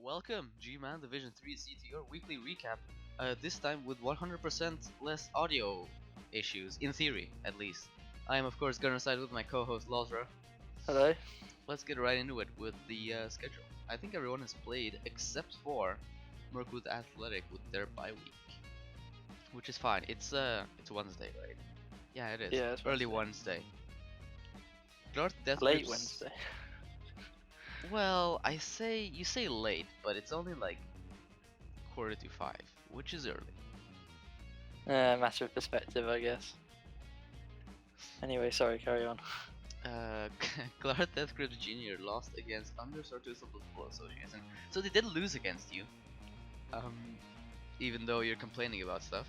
Welcome, GMAN Division 3C to your weekly recap. This time with 100% less audio issues, in theory, at least. I am, of course, gonna side with my co-host Lazra. Hello. Let's get right into it with the schedule. I think everyone has played except for Mirkwood Athletic with their bye week, which is fine. It's Wednesday, right? Yeah, it is. Yeah, it's Early Wednesday. Late Wednesday. Well, you say late, but it's only like 4:45, which is early. Matter of perspective, I guess. Anyway, sorry, carry on. Clark Death Grips Jr. lost against Undersorters Football Association, so they did lose against you. Even though you're complaining about stuff.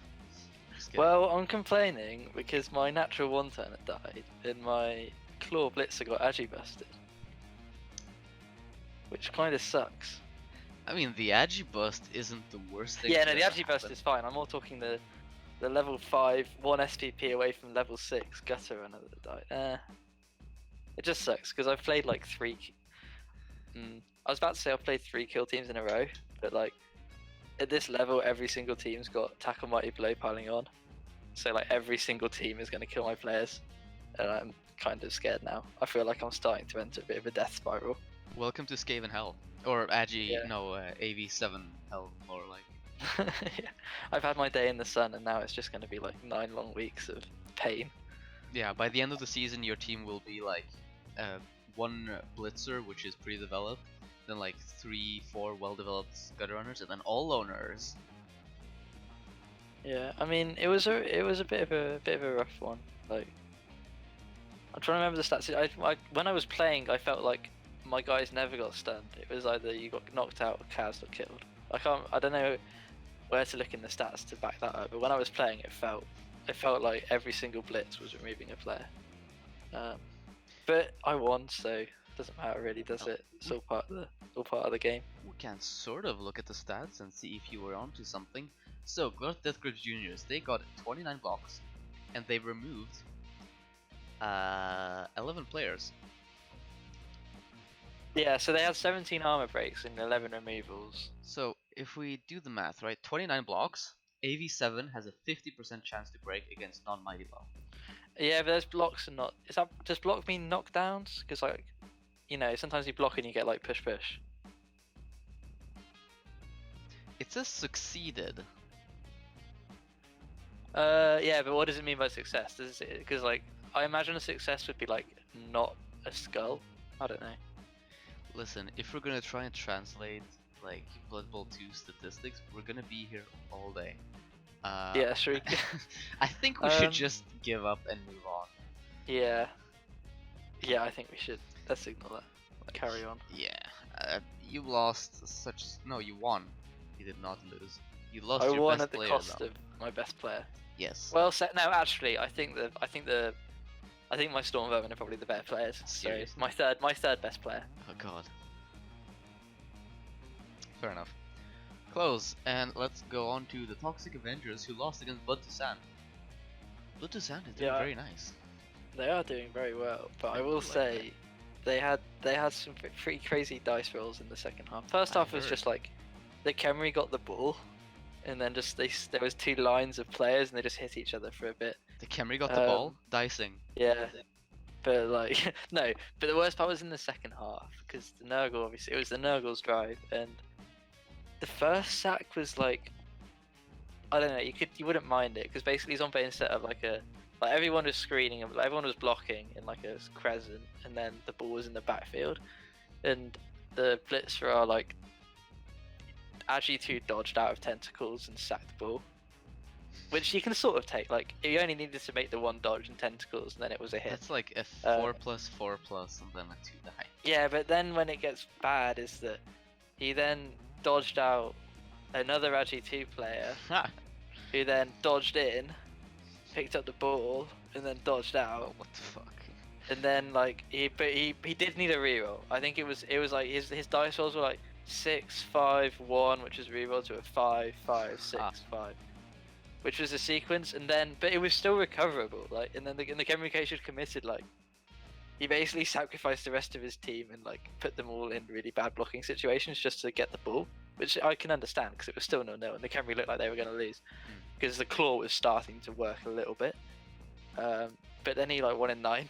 Well, I'm complaining because my natural one-turner died and my Claw Blitzer got agi busted, which kind of sucks. I mean, the agi bust isn't the worst thing. Yeah, no, the agi bust is fine. I'm more talking the level 5, 1 SPP away from level 6 gutter runner that died. It just sucks because I've played like 3. I was about to say I've played 3 kill teams in a row, but like at this level, every single team's got Tackle Mighty Blow piling on. So like every single team is going to kill my players, and I'm kind of scared now. I feel like I'm starting to enter a bit of a death spiral. Welcome to Skaven Hell, or Agi, Yeah. no, AV7 Hell, more like. Yeah. I've had my day in the sun, and now it's just going to be like 9 long weeks of pain. Yeah, by the end of the season, your team will be like 1 Blitzer, which is pretty developed, then like 3-4 well-developed gutter runners, and then all loners. Yeah, I mean it was a bit of a rough one. Like I'm trying to remember the stats. When I was playing, I felt like my guys never got stunned. It was either you got knocked out or Kaz got killed. I don't know where to look in the stats to back that up. But when I was playing, it felt like every single blitz was removing a player. But I won, so it doesn't matter really, does it? It's all part of the game. We can sort of look at the stats and see if you were onto something. So, Clark Death Grips Juniors, they got 29 blocks, and they removed 11 players. Yeah, so they had 17 armor breaks and 11 removals. So, if we do the math, right, 29 blocks, AV7 has a 50% chance to break against non-mighty blow. Yeah, but those blocks are not. Does block mean knockdowns? Because like, you know, sometimes you block and you get like push. It says succeeded. Yeah, but what does it mean by success? Because like, I imagine a success would be like not a skull. I don't know. Listen, if we're gonna try and translate like Blood Bowl 2 statistics, we're gonna be here all day. Yeah, sure. I think we should just give up and move on. Yeah, I think we should. Let's ignore that. Carry on. Yeah, you lost such. No, you won. You did not lose. You lost. I your won best at the player, cost though. of my best player. Yes. Well, no, actually, I think my Storm Vermin are probably the better players. Seriously? So my third best player. Oh god. Fair enough. Close, and let's go on to the Toxic Avengers who lost against Blood to Sand. Blood to Sand is doing Yeah. very nice. They are doing very well, but I will like say they had some pretty crazy dice rolls in the second half. First half was heard. just like the Khemri got the ball, and then there was 2 lines of players and they just hit each other for a bit. The Khemri got the ball, dicing. Yeah, but like no, but the worst part was in the second half because the Nurgle, obviously it was the Nurgle's drive, and the first sack was like, I don't know, you wouldn't mind it because basically Zombie set up like everyone was screening and everyone was blocking in like a crescent, and then the ball was in the backfield, and the blitzer are like Agi 2 dodged out of tentacles and sacked the ball, which you can sort of take. Like you only needed to make the 1 dodge in tentacles, and then it was a hit. That's like a 4+4+, and then a 2 die. Yeah, but then when it gets bad is that he then dodged out another Agi 2 player who then dodged in, picked up the ball, and then dodged out. Oh, what the fuck? And then like he did need a reroll. I think it was like his dice rolls were like 6, 5, 1, which was reroll to a 5, 5, 6, 5, which was a sequence, and then but it was still recoverable. Like and then the Khemri case had committed like he basically sacrificed the rest of his team and like put them all in really bad blocking situations just to get the ball, which I can understand because it was still 0-0 and the Camry looked like they were going to lose because the claw was starting to work a little bit. But then he like 1 in 9.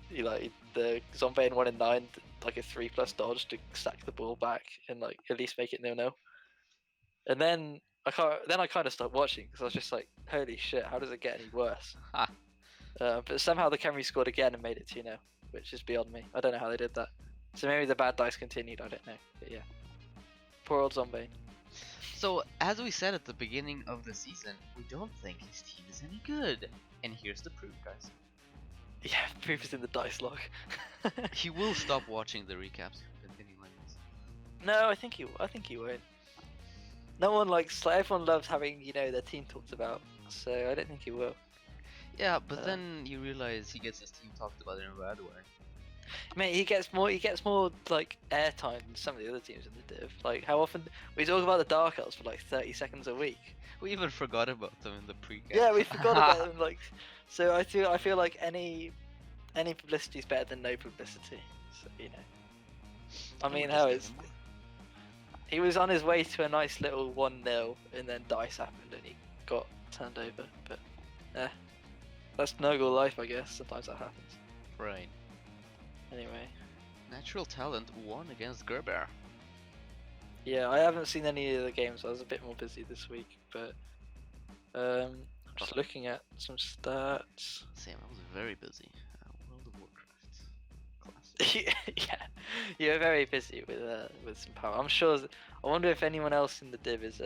He like the Zombie in 1 in 9, like a 3+ dodge to stack the ball back and like at least make it 0-0. And then I kind of stopped watching because I was just like, holy shit, how does it get any worse? But somehow the Camry scored again and made it 2-0, which is beyond me. I don't know how they did that. So maybe the bad dice continued. I don't know. But yeah, poor old Zombie. So, as we said at the beginning of the season, we don't think his team is any good. And here's the proof, guys. Yeah, proof is in the dice log. He will stop watching the recaps if you continue like this. No, I think he won't. No one likes, like, everyone loves having, their team talked about. So I don't think he will. Yeah, but then you realize he gets his team talked about in a bad way. Mate, he gets more like airtime than some of the other teams in the div. Like, how often we talk about the Dark Elves for like 30 seconds a week. We even forgot about them in the pre-game. Yeah, we forgot about them. Like, so I feel like any publicity is better than no publicity. So I mean, how is he was on his way to a nice little 1-0, and then dice happened and he got turned over. But that's Nurgle life, I guess. Sometimes that happens. Right. Anyway. Natural Talent won against Gerber. Yeah, I haven't seen any of the games. I was a bit more busy this week, but I'm just looking at some stats. Same, I was very busy. World of Warcraft. Classic. Yeah, you're very busy with some power. I'm sure. I wonder if anyone else in the div is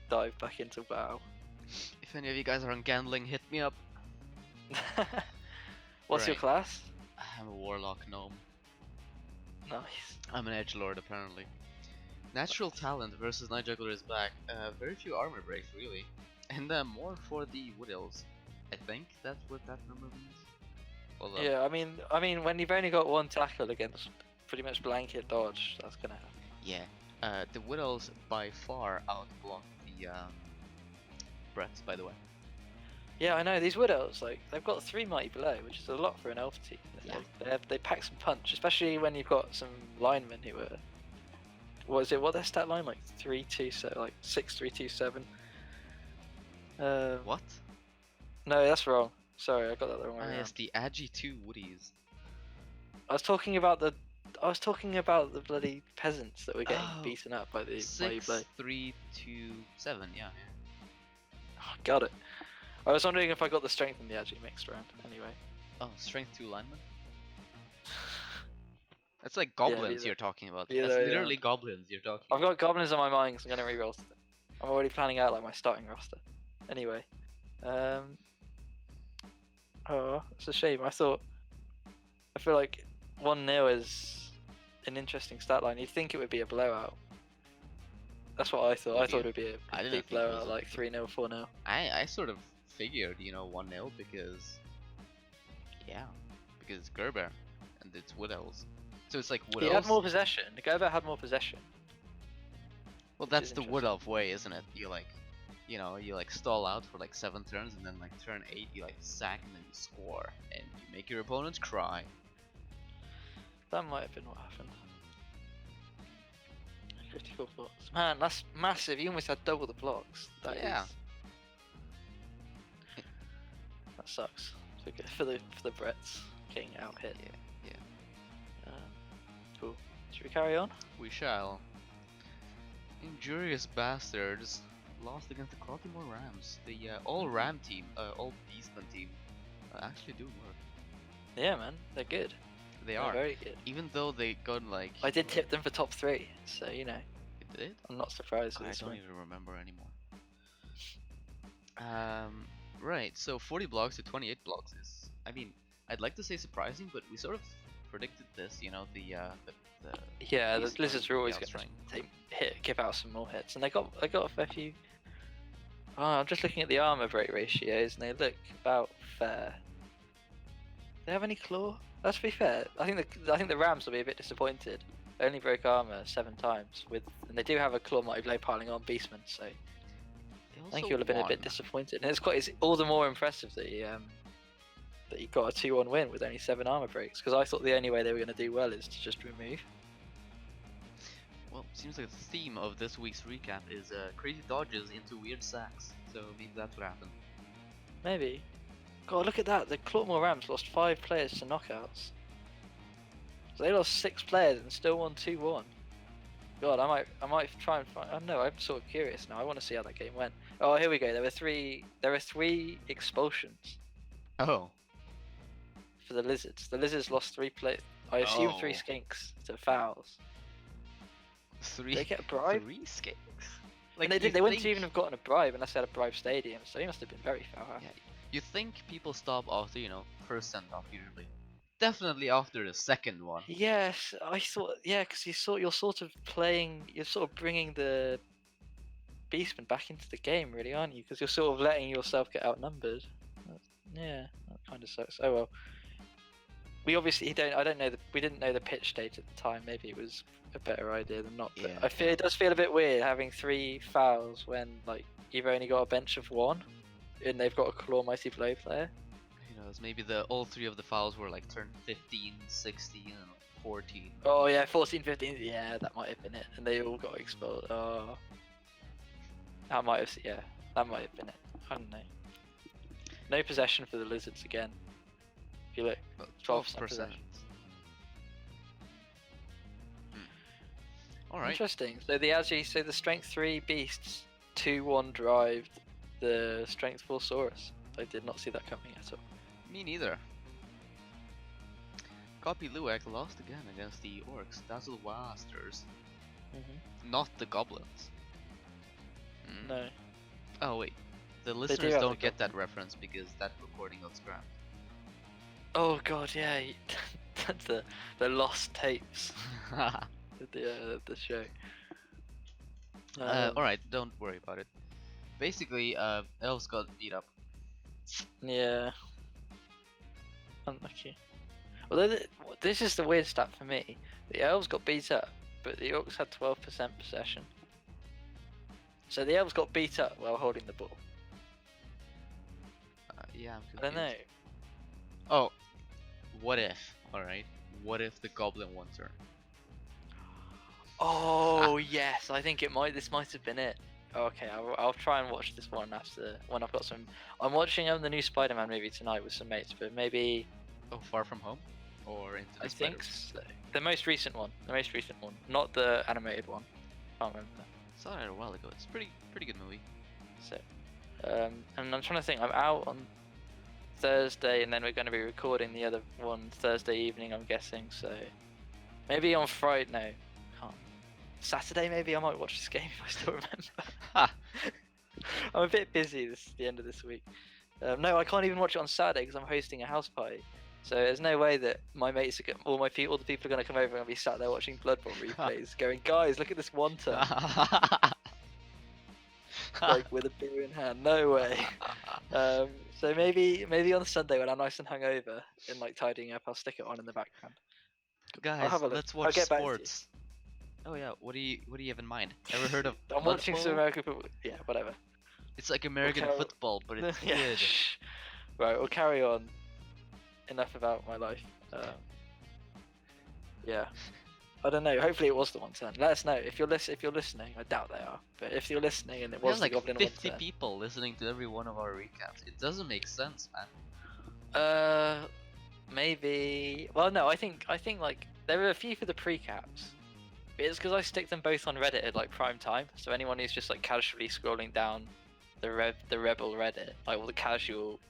dive back into WoW. If any of you guys are on gambling, hit me up. What's your class? I'm a Warlock Gnome. Nice. I'm an Edgelord apparently. Natural Talent versus Night Juggler is back. Very few armor breaks really, and more for the Wood Elves. I think that's what that number means. Although, yeah, I mean, when you've only got one tackle against pretty much blanket dodge, that's gonna happen. Yeah. The Wood Elves by far outblock the Bretts, by the way. Yeah, I know, these Wood Elves, like, they've got 3 Mighty Below, which is a lot for an elf team. Yeah. They pack some punch, especially when you've got some linemen who are... What's their stat line? Like 3-2, like 6-3-2-7. What? No, that's wrong. Sorry, I got that the wrong way around. Yes, the Agi 2 Woodies. I was talking about the bloody peasants that were getting beaten up by the Mighty Below. 6-3-2-7, yeah. Oh, got it. I was wondering if I got the strength and the Agi mixed around. Anyway. Oh, strength 2 lineman? That's like goblins you're talking about. That's literally goblins you're talking about. I've got goblins on my mind because I'm going to reroll them. I'm already planning out like my starting roster. Anyway. Oh, it's a shame. I feel like 1-0 is an interesting stat line. You'd think it would be a blowout. That's what I thought. I thought it would be a big blowout, like 3-0, 4-0. I sort of figured, 1-0 because it's Gerber and it's Wood Elves. So it's like Wood Elves. He had more possession. Gerber had more possession. Well, that's the Wood Elf way, isn't it? You like stall out for like 7 turns, and then like turn 8 you like sack and then you score and you make your opponents cry. That might have been what happened. Critical blocks. Man, that's massive. You almost had double the blocks. That sucks for the Bretts getting out hit. Yeah. Cool. Should we carry on? We shall. Injurious Bastards lost against the Clottimore Rams. The all Ram team, all Beastman team, actually do work. Yeah, man, they're good. They're are very good. Even though they got like. I did tip them for top 3, so You did? I'm not surprised. I don't even remember anymore. Right. So 40 blocks to 28 blocks is. I mean, I'd like to say surprising, but we sort of predicted this. The Lizards are always going to give out some more hits, and they got a fair few. Oh, I'm just looking at the armor break ratios, and they look about fair. Do they have any claw? Let's be fair. I think the Rams will be a bit disappointed. They only broke armor 7 times and they do have a claw mighty blow piling on Beastman, so I think you'll have been a bit disappointed. And it's all the more impressive that that he got a 2-1 win with only 7 armor breaks, because I thought the only way they were going to do well is to just remove. Well, seems like the theme of this week's recap is crazy dodges into weird sacks. So maybe that's what happened. Maybe. God, look at that. The Clawmore Rams lost 5 players to knockouts. So they lost 6 players and still won 2-1. God, I might try and find. I don't know. I'm sort of curious now. I want to see how that game went. Oh, here we go. There were 3 expulsions Oh. for the Lizards. The Lizards lost 3 players. I assume 3 Oh. skinks to fouls. 3. They get a bribe. 3 skinks. And they did. They wouldn't even have gotten a bribe unless they had a bribe stadium. So he must have been very foul. Yeah, you think people stop after, you know, first send off usually. Definitely after the second one. Yes, I thought. Yeah, because you're sort of bringing the Beastmen back into the game, really, aren't you? Because you're sort of letting yourself get outnumbered. Yeah, that kind of sucks. Oh well. We obviously we didn't know the pitch state at the time. Maybe it was a better idea than not. But Yeah, I feel it does feel a bit weird having 3 fouls when like you've only got a bench of 1, and they've got a Claw Mighty Blow player. Who knows? Maybe all 3 of the fouls were like turned 15, 16, and 14. Oh yeah, 14, 15. Yeah, that might have been it, and they all got expelled. Oh, that might have been it. I don't know. No possession for the Lizards again. If you look, 12% possession. Alright. Interesting. So the Strength 3 Beasts 2-1 drived the Strength 4 Saurus. I did not see that coming at all. Me neither. Copy Luak lost again against the Orcs. Dazzle Wasters. Not the Goblins. No. Oh wait. The listeners don't get that reference because that recording got scrapped. Oh god, yeah. That's the lost tapes. The show. Alright, don't worry about it. Basically, Elves got beat up. Yeah. Unlucky. Although this is the weird stat for me. The Elves got beat up, but the Orcs had 12% possession. So the Elves got beat up while holding the ball. Yeah, I'm confused. I don't know. Oh, what if? Alright, what if the Goblin won turn? Oh yes, I think this might have been it. Okay, I'll try and watch this one after when I've got some. I'm watching the new Spider-Man movie tonight with some mates, but maybe. Oh, Far From Home, or Into the I think Spider-Verse? so. The most recent one, not the animated one. Can't remember. Saw it a while ago. It's pretty good movie. So, and I'm trying to think. I'm out on Thursday, and then we're going to be recording the other one Thursday evening, I'm guessing. So maybe on Friday. No, can't. Saturday maybe I might watch this game if I still remember. I'm a bit busy the end of this week. No, I can't even watch it on Saturday because I'm hosting a house party. So there's no way that my mates, all the people are going to come over and be sat there watching Blood Bowl replays, going, "Guys, look at this one turn." Like with a beer in hand. No way. So maybe on Sunday when I'm nice and hungover and like tidying up, I'll stick it on in the background. Guys, have a look. let's watch I'll get back to you. sports. Oh yeah, what do you have in mind? Ever heard of I'm Blood watching Bowl? some American football. Yeah, whatever. It's like American football, but it's Yeah. good. Right, we'll carry on. Enough about my life. Yeah. I don't know. Hopefully it was the one turn. Let us know if you're listening. I doubt they are, but if you're listening and it We was have the like Goblin 50 one turn. people listening to every one of our recaps. It doesn't make sense, man. Maybe. Well, no. I think like there are a few for the pre-caps. It's because I stick them both on Reddit at like prime time. So anyone who's just like casually scrolling down the REBBL Reddit, like all the casual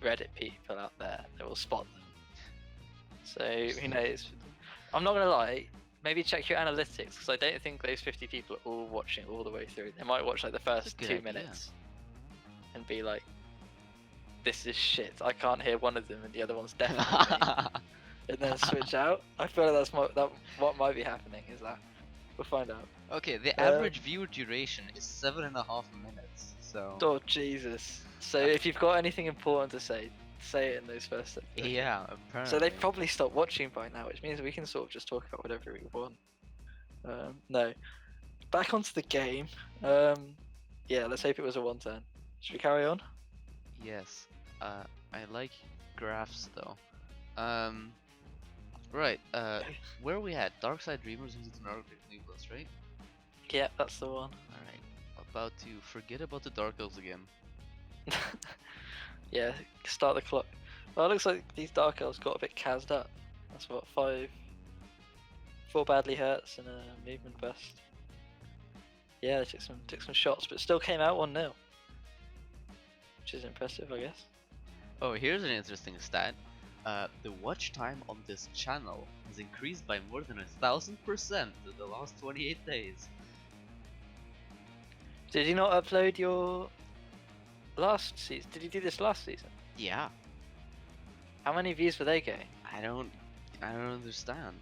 Reddit people out there, they will spot them. So who knows? I'm not gonna lie. Maybe check your analytics because I don't think those 50 people are all watching all the way through. They might watch like the first 2 minutes and be like, "This is shit. I can't hear one of them, and the other one's definitely." And then switch out. I feel like that's what might be happening. Is that we'll find out. Okay, the average view duration is 7.5 minutes. So. Oh Jesus! So if you've got anything important to say it in those first steps. Yeah, apparently. So they've probably stopped watching by now, which means we can sort of just talk about whatever we want. No, back onto the game. Yeah, let's hope it was a one turn. Should we carry on? Yes. I like graphs though. Right. Where are we at? Dark Side Dreamers versus the Nordic Nucleus, right? Yeah, that's the one. All right. About to forget about the Dark Elves again. Yeah, start the clock. Well, it looks like these Dark Elves got a bit cased up. That's what, 4 badly hurts and a movement bust. Yeah, they took some shots, but still came out 1-0, which is impressive, I guess. Oh, here's an interesting stat. The watch time on this channel has increased by more than 1,000% in the last 28 days. Did you not upload your last season? Did you do this last season? Yeah. How many views were they getting? I don't understand.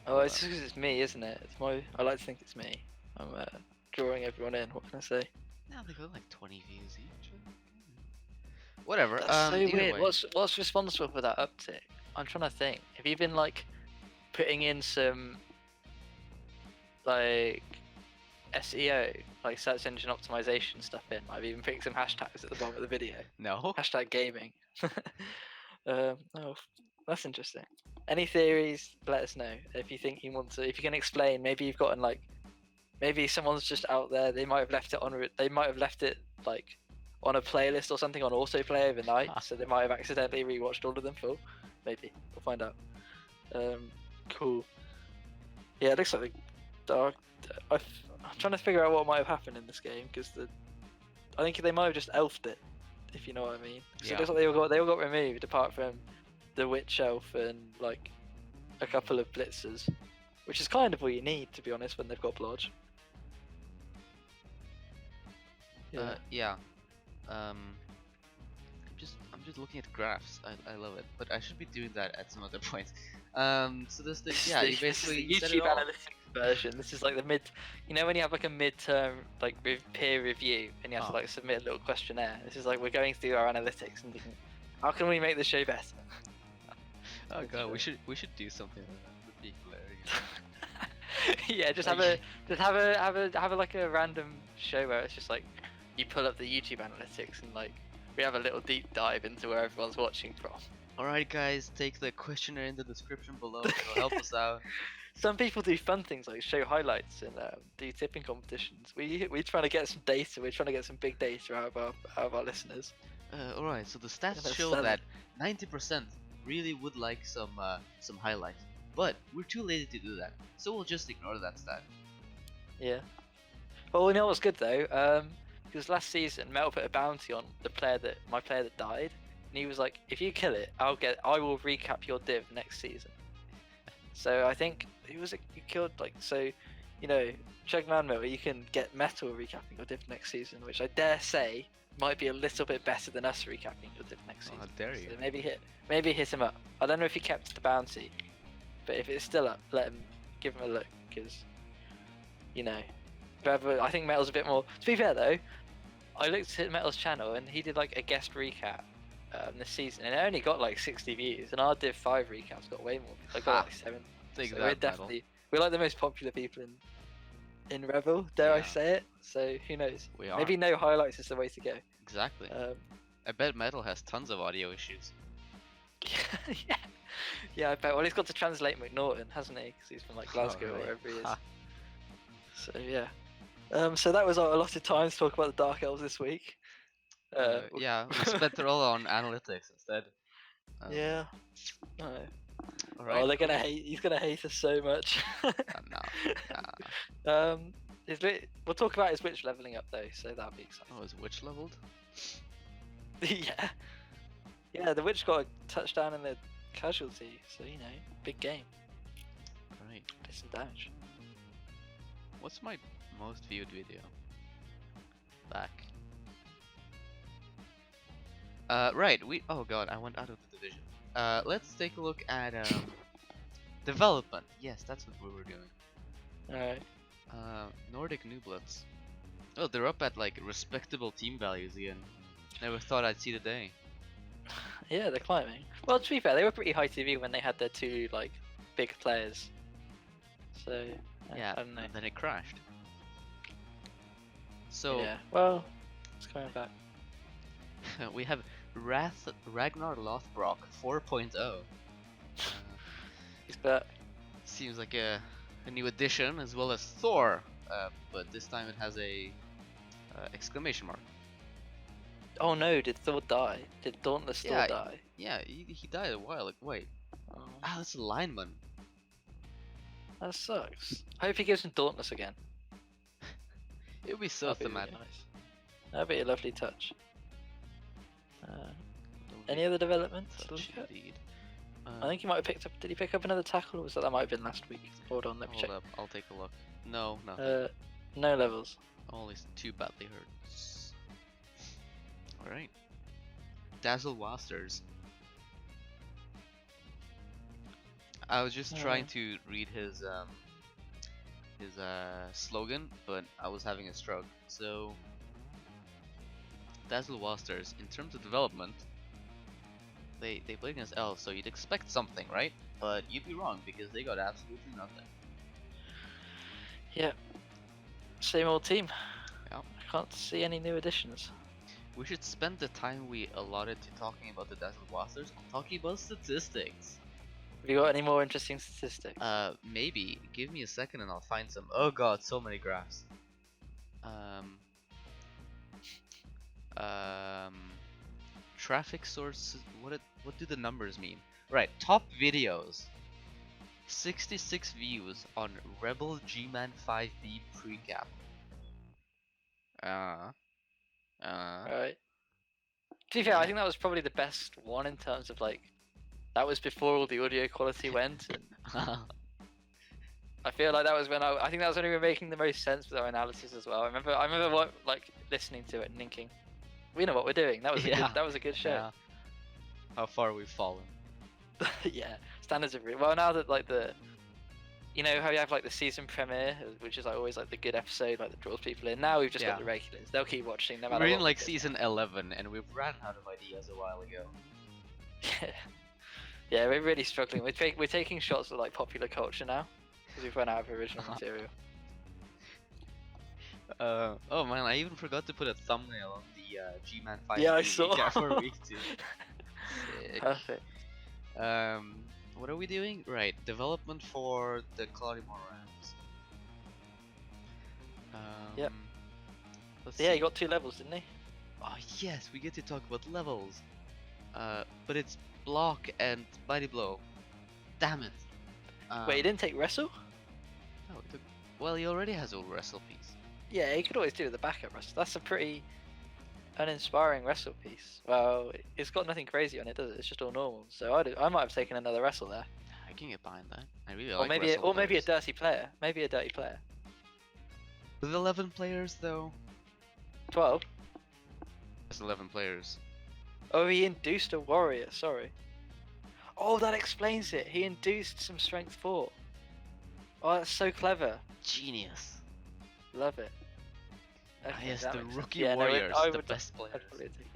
Oh, it's just 'cause it's me, isn't it? It's my. I like to think it's me. I'm drawing everyone in. What can I say? No, they got like 20 views each. Whatever. That's so either weird. way. What's responsible for that uptick? I'm trying to think. Have you been like putting in some like SEO, like search engine optimization stuff in? I've even putting some hashtags at the bottom of the video. No. Hashtag gaming. Oh, that's interesting. Any theories? Let us know if you think you want to. If you can explain, maybe you've gotten like, maybe someone's just out there. They might have left it on. They might have left it like on a playlist or something on autoplay overnight. So they might have accidentally rewatched all of them full. Maybe we'll find out. Cool. Yeah, it looks like the dark. I'm trying to figure out what might have happened in this game because I think they might have just elfed it, if you know what I mean. So it looks like they all got removed apart from the Witch Elf and like a couple of blitzers, which is kind of what you need, to be honest, when they've got blodge. Yeah. I'm just looking at graphs. I love it, but I should be doing that at some other point. So this thing, yeah, you basically this is set the it YouTube all. analytics version. This is like the mid. You know when you have like a midterm like peer review and you have to like submit a little questionnaire. This is like we're going through our analytics and thinking, how can we make the show better? Oh god, we should do something like that. Would be hilarious. Yeah, just have a like a random show where it's just like you pull up the YouTube analytics and like we have a little deep dive into where everyone's watching from. Alright guys, take the questionnaire in the description below, it'll help us out. Some people do fun things like show highlights and do tipping competitions. We're trying to get some data. We're trying to get some big data out of our listeners. Alright, so the stats Yeah, show that's that 90% really would like some highlights, but we're too lazy to do that, so we'll just ignore that stat. Yeah. Well, we know what's good though. Because last season, Metal put a bounty on my player that died, and he was like, "If you kill it, I will recap your div next season." So I think he killed like so, you know, GMAN Metal, you can get Metal recapping your div next season, which I dare say might be a little bit better than us recapping your div next season. How dare you? So maybe hit him up. I don't know if he kept the bounty, but if it's still up, give him a look, because you know. I think Metal's a bit more. To be fair though, I looked at Metal's channel and he did like a guest recap this season, and it only got like 60 views, and our Div 5 recaps got way more. I got like 7. Take So that, we're like the most popular people in REBBL, dare I Yeah. say it? So who knows? We are. Maybe no highlights is the way to go. Exactly. I bet Metal has tons of audio issues. Yeah, I bet. Well, he's got to translate McNaughton, hasn't he? Because he's from like Glasgow really? or wherever he is. So yeah. So that was our allotted time to talk about the Dark Elves this week. Yeah, we spent it all on analytics instead. Yeah. No. Alright. Oh, they're gonna hate. He's gonna hate us so much. No. We'll talk about his witch leveling up though, so that'll be exciting. Oh, is witch leveled? Yeah. Yeah, the witch got a touchdown in the casualty, so you know, big game. Right. Did some damage. What's my most viewed video? Back. Right. Oh god, I went out of the division. Let's take a look at development. Yes, that's what we were doing. Alright. Nordic Nublets. Oh, they're up at like respectable team values again. Never thought I'd see the day. Yeah, they're climbing. Well, to be fair, they were pretty high TV when they had their 2 like big players. So Yeah, I don't know. and then it crashed. So yeah. Well, it's coming back. we have Ragnar Lothbrok 4.0. He's back. Seems like a new addition, as well as Thor, but this time it has a exclamation mark. Oh no, did Thor die? Did Dauntless Thor Yeah, die? Yeah, he died a while ago. Wait, Oh, that's a lineman. that sucks. I hope he gives him Dauntless again. It would be so That'd be thematic. really nice. That'd be a lovely touch. Any other developments? to look at? I think he might have picked up. Did he pick up another tackle, or was that might have been last week? Hold on, let me check. Hold up, I'll take a look. No, nothing. No levels. Only 2 badly hurt. Alright. Dazzle Wasters. I was just trying to read his slogan, but I was having a stroke. So, Dazzle Wasters, in terms of development, they played against elves, so you'd expect something, right? But you'd be wrong because they got absolutely nothing. Yeah. Same old team. Yeah. I can't see any new additions. We should spend the time we allotted to talking about the Dazzle Wasters on talking about statistics. Have you got any more interesting statistics? Maybe. Give me a second and I'll find some. Oh god, so many graphs. Traffic sources. What do the numbers mean? Right, top videos. 66 views on REBBL GMAN 5B precap. Right. To be fair, I think that was probably the best one in terms of like, that was before all the audio quality went. And I feel like that was when I think that was when we were making the most sense with our analysis as well. I remember what like listening to it and thinking, we know what we're doing. That was a good show. Yeah. How far we've fallen. Yeah, standards of well now that like you know how you have like the season premiere, which is like always like the good episode like that draws people in. Now we've just got the regulars. They'll keep watching no matter what. We're in like season 11 and we've ran out of ideas a while ago. Yeah, we're really struggling. We're taking shots at like popular culture now because we've run out of original material. Oh man, I even forgot to put a thumbnail on the GMAN 5. Yeah, I saw. For week 2. Sick. Perfect. What are we doing? Right, development for the Claudimore Rams. Yep. Let's Yeah, see. he got 2 levels, didn't he? Oh yes, we get to talk about levels. But it's block and mighty blow. Damn it. Wait, he didn't take wrestle? No, well, he already has a wrestle piece. Yeah, he could always do the backup wrestle. That's a pretty uninspiring wrestle piece. Well, it's got nothing crazy on it, does it? It's just all normal. So I might have taken another wrestle there. I can get behind that. I really Or like maybe wrestle maybe a players. dirty player. Maybe a dirty player. With 11 players though. 12. That's 11 players. Oh, he induced a warrior. Sorry. Oh, that explains it. He induced some strength 4. Oh, that's so clever. Genius. Love it. Okay, Yes, that the makes sense. rookie Yeah, no, warriors, I the would- best I'd players. probably take it.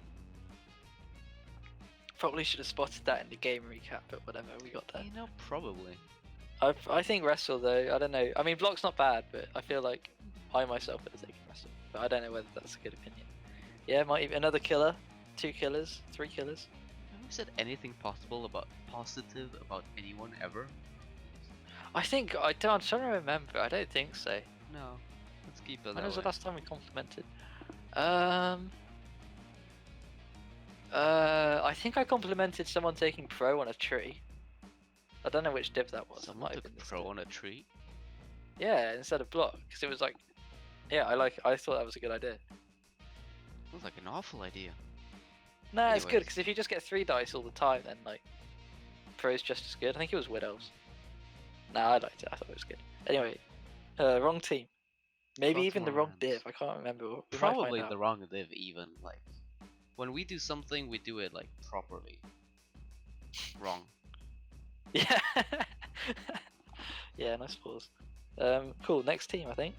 Probably should have spotted that in the game recap, but whatever, we got that. You know, probably. I think wrestle though, I don't know. I mean, block's not bad, but I feel like I myself would have taken wrestle. But I don't know whether that's a good opinion. Yeah, might even another killer, 2 killers, 3 killers. Have you said anything positive about anyone ever? I think I'm trying to remember. I don't think so. No. Let's keep it When that was the way. last time we complimented? I think I complimented someone taking pro on a tree. I don't know which div that was. Someone Might have took been this pro div. on a tree? Yeah, instead of block, because it was like, yeah, I thought that was a good idea. Sounds like an awful idea. No, it's good Anyways. because if you just get 3 dice all the time, then like, pro's just as good. I think it was widows. No, I liked it. I thought it was good. Anyway, wrong team. Maybe even the wrong Baltimore div. I can't remember. We might find Probably out. the wrong div even. Like, when we do something, we do it like properly. Wrong. Yeah. Yeah, nice pause. Cool. Next team, I think.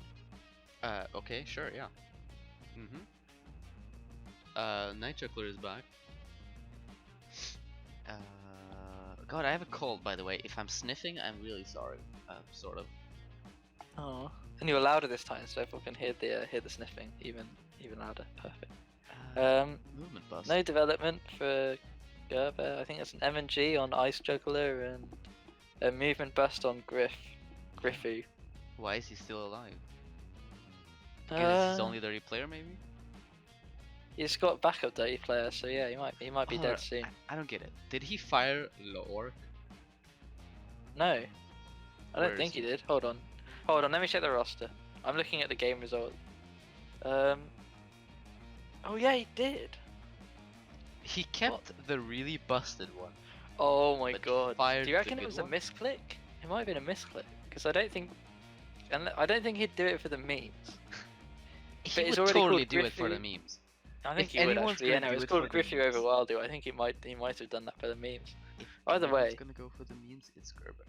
Okay, sure, yeah. Night Juggler is back. God, I have a cold, by the way. If I'm sniffing, I'm really sorry. Sort of. Oh, and you're louder this time, so everyone can hear the sniffing even louder. Perfect. Movement bust. No development for Gerber. I think that's an M&G on Ice Juggler and a movement bust on Griffu. Why is he still alive? Because he's only the replayer, maybe? He's got backup dirty player, so yeah, he might be dead soon. I don't get it. Did he fire Lork? No, I Where don't think is he he? did. Hold on, let me check the roster. I'm looking at the game result. Oh yeah, he did. He kept the really busted one. Oh my But god. fired Do you the reckon it good was a one? misclick? It might have been a misclick because I don't think he'd do it for the memes. He it's would already totally called do it for the Griffu. memes. I think If he would anyone's actually. Yeah, gonna no, do it's it called for the Griffu memes- over Wildu. I think he might have done that for the memes. If Either way. anyone's gonna go for the memes, it's Gerber.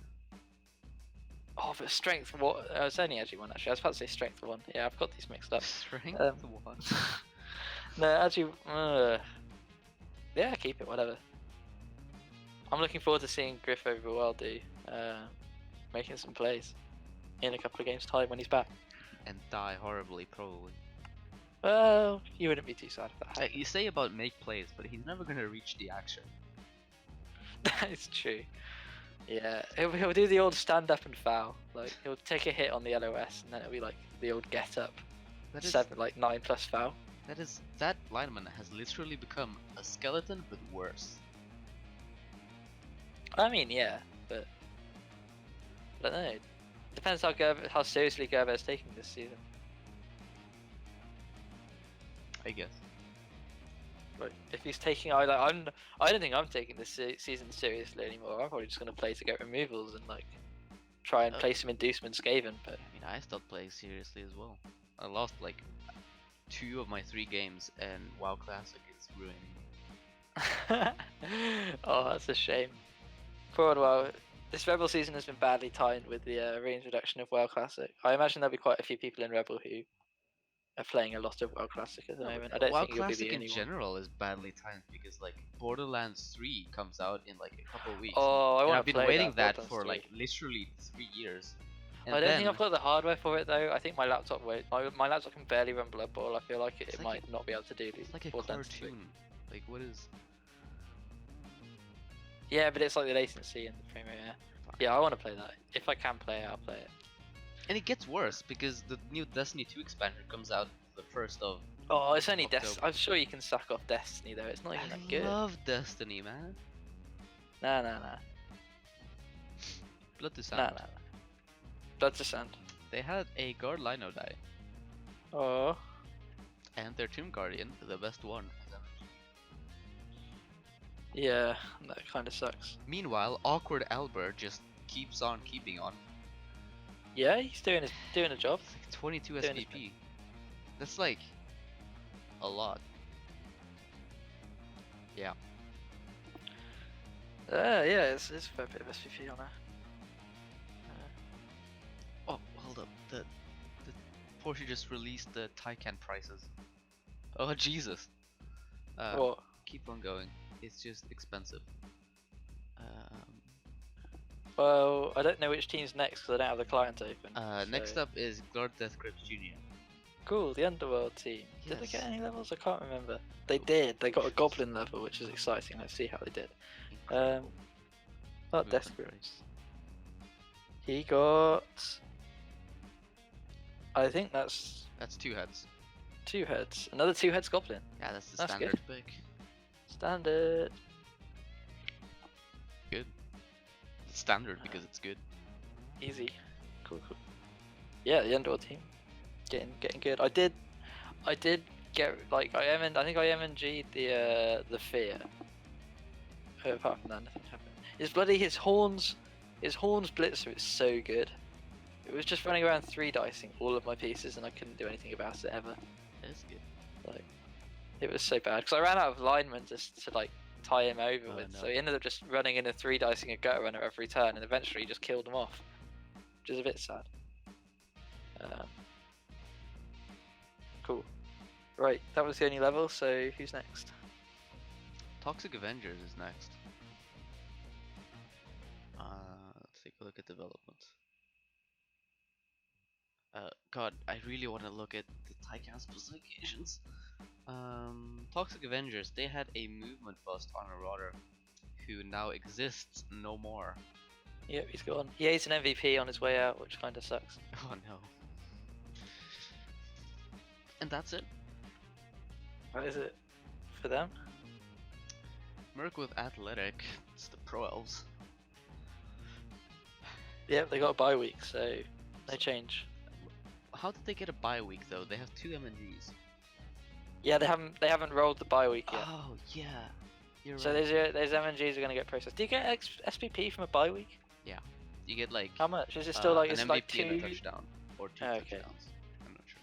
Oh, but strength what? It's only actually one actually. I was about to say strength one. Yeah, I've got these mixed up. Strength one. No, actually, yeah, keep it. Whatever. I'm looking forward to seeing Griff over Wildu making some plays in a couple of games' time when he's back. And die horribly, probably. Well, you wouldn't be too sad if that You say about make plays, but he's never gonna reach the action. That is true. Yeah, he'll do the old stand up and foul. Like he'll take a hit on the LOS, and then it'll be like the old get up, That is 9+ foul. that lineman has literally become a skeleton, but worse. I mean, yeah, but I don't know. Depends how seriously Gerber's taking this season. I guess. Like, if he's taking, I don't think I'm taking this season seriously anymore. I'm probably just gonna play to get removals and like try and play some inducement Skaven. But I mean, I stopped playing seriously as well. I lost like 2 of my 3 games, and WoW Classic is ruining me. oh, that's a shame. For well, this Rebel season has been badly timed with the reintroduction of WoW Classic. I imagine there'll be quite a few people in Rebel who are playing a lot of WoW Classic at the moment. I don't WoW think you'll be Classic the in only one. general is badly timed because like Borderlands 3 comes out in like a couple of weeks. Oh, I and want I've to been play waiting that Borderlands for 3. like literally 3 years. And I don't then, think I've got the hardware for it though. I think my laptop won't. My laptop can barely run Blood Bowl. I feel like it like might not be able to do it's like a Borderlands 3. cartoon. Like what is? Yeah, but it's like the latency and the frame rate. Yeah, I want to play that. If I can play it, I'll play it. And it gets worse because the new Destiny 2 expansion comes out the 1st of. Oh, it's only Destiny. October. I'm sure you can suck off Destiny though. It's not even that good. I love Destiny, man. Nah. Blood to Sand. Nah. Blood to Sand. They had a guard Lino die, Oh. and their Tomb Guardian, the best one. Yeah, that kind of sucks. Meanwhile, Awkward Albert just keeps on keeping on. Yeah, he's doing a job. It's like 22 Doing his SVP. That's like a lot. Yeah. Yeah, it's a fair bit of SVP on there. Oh, hold up. The Porsche just released the Taycan prices. Oh Jesus. What? Keep on going. It's just expensive. Well, I don't know which team's next because I don't have the client open. Next so- up is Guard Death Grips Jr. Cool, the Underworld team. Did they get Yes. any levels? I can't remember. They did. They got a Goblin level, which is exciting. Let's see how they did. Oh, Movement Death race. Grips. He got. I think that's That's 2 heads. 2 heads. Another 2 heads Goblin. Yeah, that's the That's standard pick. Standard. Good. It's standard because it's good. Easy. Cool. Yeah, the Underworld team. Getting good. I did get like I think I MNG'd the Fear. Apart from that, nothing happened. His horns blitzer is so good. It was just running around 3-dicing all of my pieces and I couldn't do anything about it ever. It's good. Like it was so bad because I ran out of linemen just to like tie him over Oh, with. no. So he ended up just running in and 3-dicing a gutter runner every turn and eventually he just killed them off, which is a bit sad. Cool. Right, that was the only level, so who's next? Toxic Avengers is next. Let's take a look at development. God, I really want to look at the Taycan specifications. Toxic Avengers, they had a movement bust on a Marauder who now exists no more. Yep, he's gone. Yeah, he's an MVP on his way out, which kind of sucks. Oh no. And that's it. What is it for them? Merc with Athletic, it's the Pro Elves. Yep, they got a bye week, so no change. How did they get a bye week though? They have 2 MNGs. Yeah, they haven't rolled the bye week yet. Oh yeah, you're So right. those MNGs are gonna get processed. Do you get SPP from a bye week? Yeah, you get like How much? Is it still like an it's MVP like and a 2? touchdown or 2 Oh, okay. touchdowns. I'm not sure.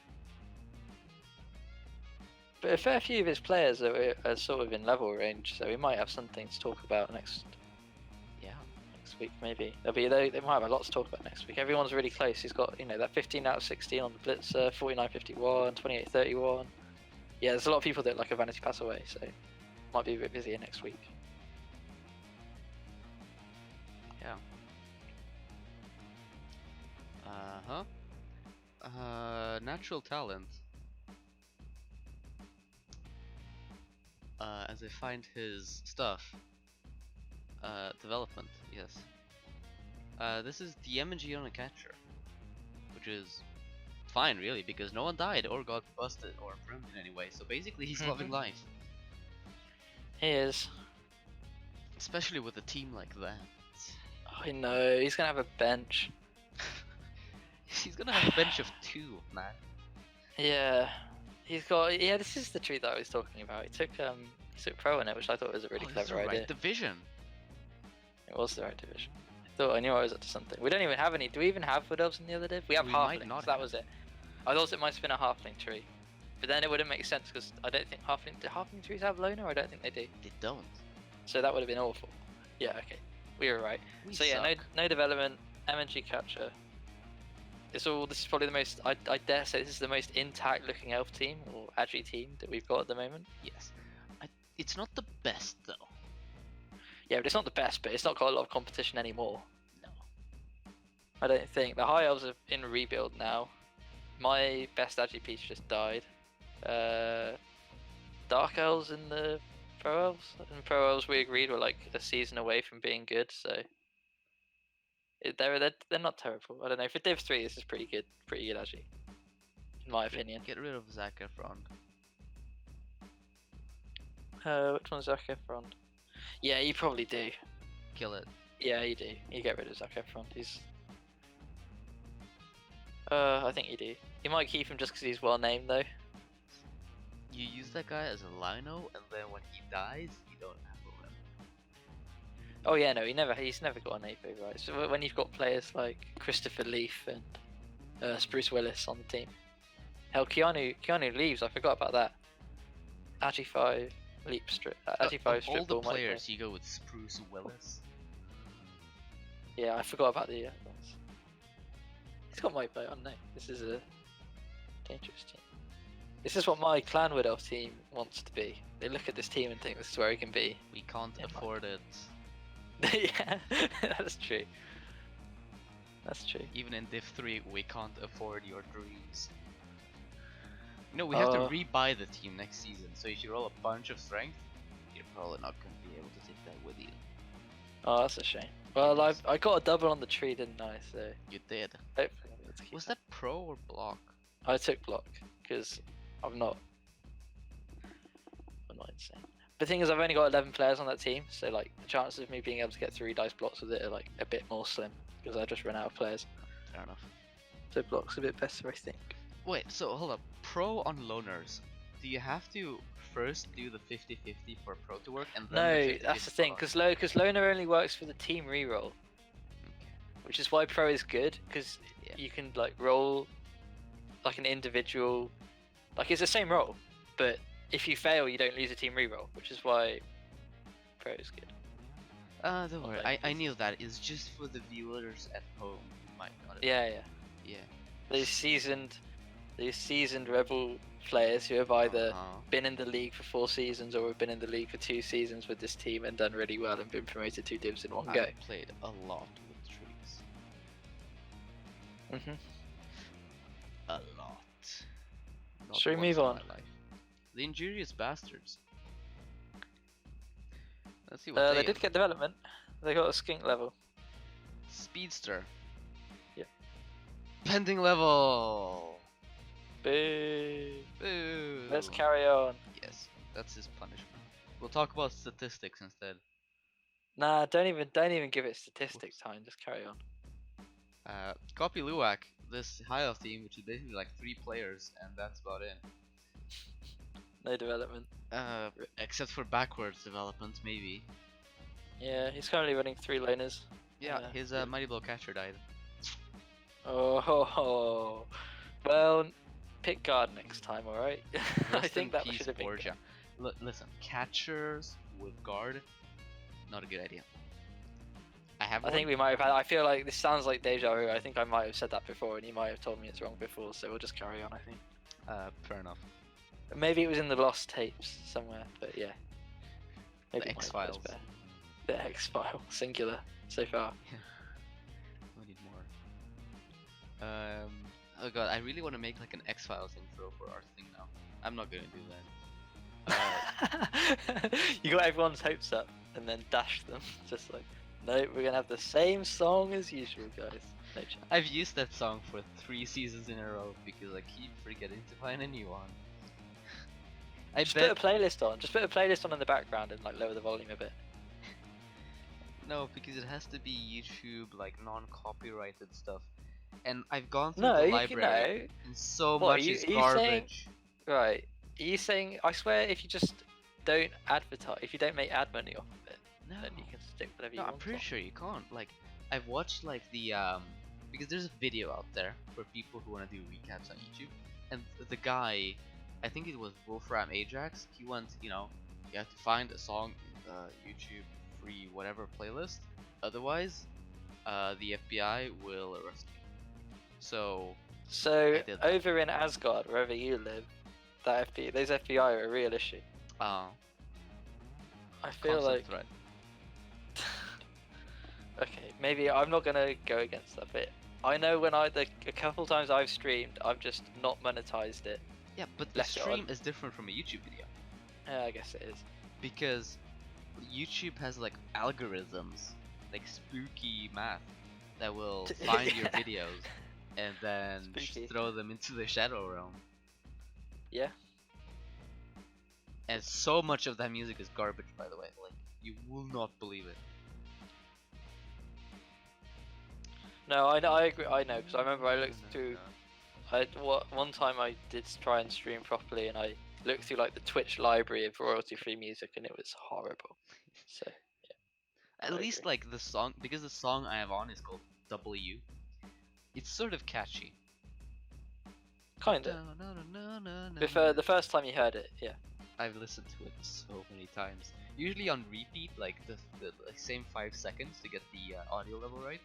But a fair few of his players are sort of in level range, so we might have something to talk about next week maybe. They might have a lot to talk about next week. Everyone's really close. He's got that 15 out of 16 on the Blitzer, 49-51, 28-31. Yeah, there's a lot of people that like a vanity pass away, so might be a bit busier next week. Yeah. Natural talent. As I find his stuff. Development, yes. This is the MG on a catcher, which is fine, really, because no one died or got busted or burned in any way. So basically, he's loving life. He is. Especially with a team like that. I know, he's gonna have a bench. He's gonna have a bench of 2, man. Yeah, he's got. Yeah, this is the tree that I was talking about. He took pro in it, which I thought was a really clever right idea. Division. It was the right division. I knew I was up to something. We don't even have any. Do we even have wood elves in the other div? We have halflings. Not That was it. I thought it might have been a halfling tree, but then it wouldn't make sense because I don't think do halfling trees have loner? I don't think they do. They don't. So that would have been awful. Yeah, okay, we were right. We so yeah, suck. no development. MNG catcher. This is probably the most. I dare say this is the most intact looking elf team or agi team that we've got at the moment. Yes. It's not the best though. Yeah, but it's not the best, but it's not got a lot of competition anymore. No. I don't think. The high elves are in rebuild now. My best agi piece just died. Dark elves in the pro elves. In pro elves we agreed were like a season away from being good, so they're not terrible. I don't know. For Div 3 this is pretty good agi. In my opinion. Get rid of Zac Efron. Which one's Zac Efron? Yeah, you probably do. Kill it. Yeah, you do. You get rid of Zac Efron. He's. I think you do. You might keep him just because he's well named, though. You use that guy as a lino, and then when he dies, you don't have him. Oh yeah, no, he's never got an AP, right? So when you've got players like Christopher Leaf and Spruce Willis on the team, hell, Keanu leaves. I forgot about that. Agi 5 leap strip. Agi 5 strip all the ball might players, play. you go with Spruce Willis. Yeah, I forgot about the. He's got my play on now. This is a dangerous team. This is what my Clan Wood Elf team wants to be. They look at this team and think this is where he can be. We can't afford it. Yeah, that's true. That's true. Even in Div 3, we can't afford your dreams. No, we have to rebuy the team next season, so if you roll a bunch of strength, you're probably not going to be able to take that with you. Oh, that's a shame. Well, I got a double on the tree, didn't I? So You did. hopefully I'll be able to keep Was that pro or block? I took block because I'm not insane. The thing is, I've only got 11 players on that team, so like the chances of me being able to get 3 dice blocks with it are like a bit more slim because I just ran out of players. Fair enough. So blocks a bit better, I think. Wait, so hold up. Pro on loners. Do you have to first do the 50-50 for pro to work and then No, the 50-50 that's the thing, because loner only works for the team reroll, which is why pro is good because you can like roll like an individual, like it's the same roll, but if you fail, you don't lose a team reroll, which is why pro is good. Don't worry. I knew that. It's just for the viewers at home. You might not have. Yeah. These seasoned Rebel players who have either been in the league for 4 seasons or have been in the league for 2 seasons with this team and done really well and been promoted 2 divs in one go. I played a lot with trees. A lot. Not Should we once move in on? my life. The Injurious Bastards. Let's see what They did get development. They got a skink level. Speedster. Yep. Pending level. Boo. Boo. Let's carry on. Yes, that's his punishment. We'll talk about statistics instead. Nah, don't even give it statistic time. Just carry on. Copy Luwak, this high elf team, which is basically like 3 players, and that's about it. No development. Except for backwards development, maybe. Yeah, he's currently running 3 laners. Yeah, his Mighty Blow catcher died. Oh, well, pick guard next time, alright? I think that should have been Borgia. Listen, catchers with guard, not a good idea. I think we might have had. I feel like this sounds like deja vu. I think I might have said that before, and you might have told me it's wrong before. So we'll just carry on. I think. Fair enough. Maybe it was in the lost tapes somewhere, but yeah. Maybe The X-Files. The X-File, singular so far. We need more. Oh god, I really want to make like an X-Files intro for our thing now. I'm not gonna do that. You got everyone's hopes up, and then dash them. Just like, no, we're gonna have the same song as usual, guys. No chance. I've used that song for 3 seasons in a row because I keep forgetting to find a new one. Just put a playlist on. Just put a playlist on in the background and like lower the volume a bit. No, because it has to be YouTube, like non-copyrighted stuff. And I've gone through No, the you library, can, and so What, much is are you garbage. Right. Are you saying? I swear, if you just don't advertise, if you don't make ad money off of it, No, then you can stick whatever you no, want. I'm pretty on. sure you can't. Like, I've watched like the because there's a video out there for people who want to do recaps on YouTube, and the guy, I think it was Wolfram Ajax. He went, you have to find a song in the YouTube free whatever playlist. Otherwise, the FBI will arrest you. So So did that. over in Asgard, wherever you live, those FBI are a real issue. I feel constant like. threat. Okay, maybe I'm not gonna go against that, but I know when a couple times I've streamed, I've just not monetized it. Yeah, but the Left it stream on. is different from a YouTube video. Yeah, I guess it is. Because YouTube has like algorithms, like spooky math that will find your videos and then Spooky. throw them into the shadow realm. Yeah. And so much of that music is garbage, by the way. Like, you will not believe it. No, I agree. I know because I remember I looked through. One time I did try and stream properly, and I looked through like the Twitch library of royalty-free music, and it was horrible. So yeah. At I least agree. like the song, because the song I have on is called W. It's sort of catchy. Kinda. The first time you heard it, yeah. I've listened to it so many times. Usually on repeat, like the same 5 seconds to get the audio level right.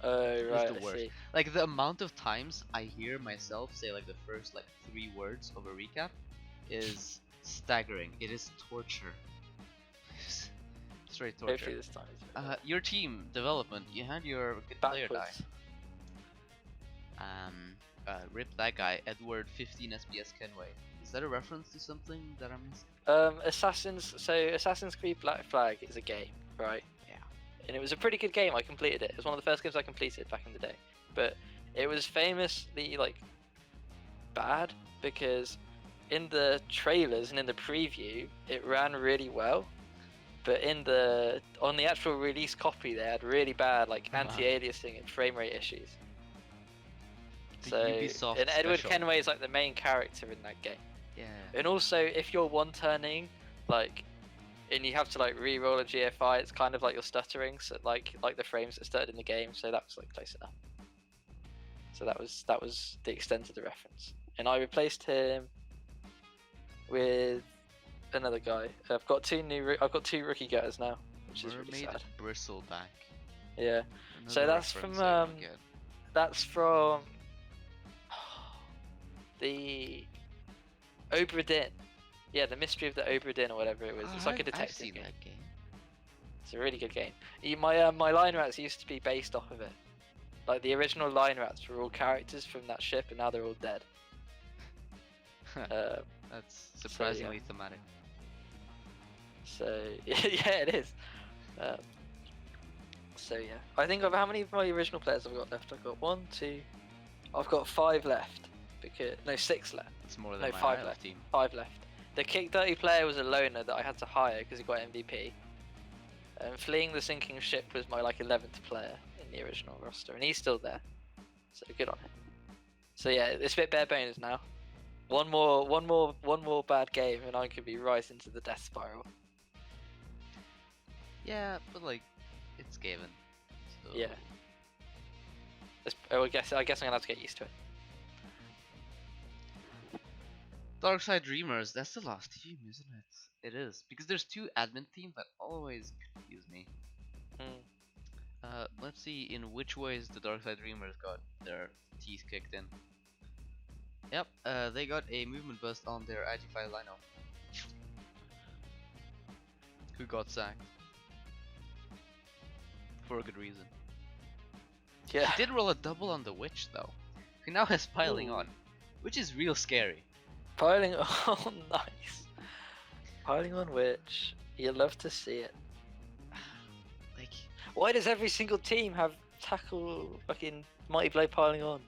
Oh right, the I worst. see. Like the amount of times I hear myself say like the first like 3 words of a recap is staggering. It is torture. Straight torture. Hopefully this time it's Your team development. You had your good player die. backwards. Rip that guy, Edward 15 SBS Kenway. Is that a reference to something that I'm missing? Assassin's Creed Black Flag is a game, right? Yeah. And it was a pretty good game. I completed it. It was one of the first games I completed back in the day. But it was famously like bad because in the trailers and in the preview it ran really well. But on the actual release copy they had really bad like anti-aliasing and frame rate issues. Ubisoft and Edward special. Kenway is like the main character in that game. Yeah. And also, if you're one-turning, like, and you have to like re-roll a GFI, it's kind of like you're stuttering, so like the frames that stuttered in the game. So that was like close enough. So that was the extent of the reference. And I replaced him with another guy. I've got two rookie gutters now, which is really sad. Bristleback. Yeah. So Another that's reference from I don't get. that's from the Obra Dinn. Yeah, the Mystery of the Obra Dinn or whatever it was. It's like a detective I've seen game. that game. It's a really good game. My line rats used to be based off of it. Like the original line rats were all characters from that ship, and now they're all dead. That's surprisingly thematic. So yeah, it is. Um, so yeah, I think of how many of my original players I've got left. I've got 1, 2. I've got 5 left. Because no, 6 left. It's more than No, my 5 Isles left. team. 5 left. The kick 30 player was a loner that I had to hire because he got MVP. And fleeing the sinking ship was my like 11th player in the original roster, and he's still there. So good on him. So yeah, it's a bit bare bones now. One more bad game, and I could be right into the death spiral. Yeah, but like, it's given. So... Yeah. I guess I'm gonna have to get used to it. Darkside Dreamers, that's the last team, isn't it? It is, because there's 2 admin teams that always confuse me. Let's see in which ways the Darkside Dreamers got their teeth kicked in. Yep, they got a movement bust on their IG5 Lino, who got sacked. For a good reason. Yeah. He did roll a double on the Witch though, who now has piling Ooh. on, which is real scary. Piling on, nice. Piling on Witch. You love to see it. Like, why does every single team have tackle fucking mighty blow piling on?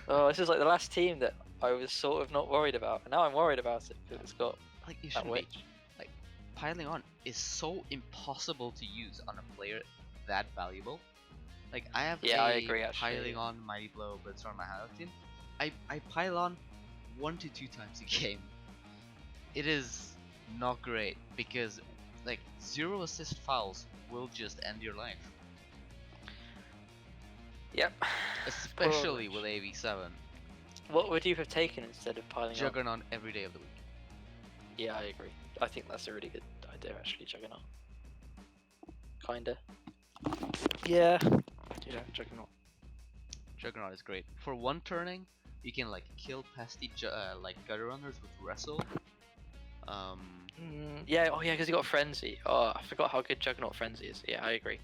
Oh, this is like the last team that I was sort of not worried about, and now I'm worried about it because it's got like you that shouldn't be. Witch. Like, piling on is so impossible to use on a player that valuable. Like, I have I agree, actually. piling on mighty blow blitzer on my highlight team. I pile on 1 to 2 times a game. It is not great because like 0 assist fouls will just end your life. Yep. Especially with AV7. What would you have taken instead of piling on? Juggernaut every day of the week. Yeah, I agree. I think that's a really good idea, actually, Juggernaut. Kinda. Yeah. Yeah, Juggernaut. Juggernaut is great. For 1 turning, you can like kill pesty like gutter runners with wrestle. Yeah, oh yeah, because he got Frenzy. Oh, I forgot how good Juggernaut Frenzy is. Yeah, I agree.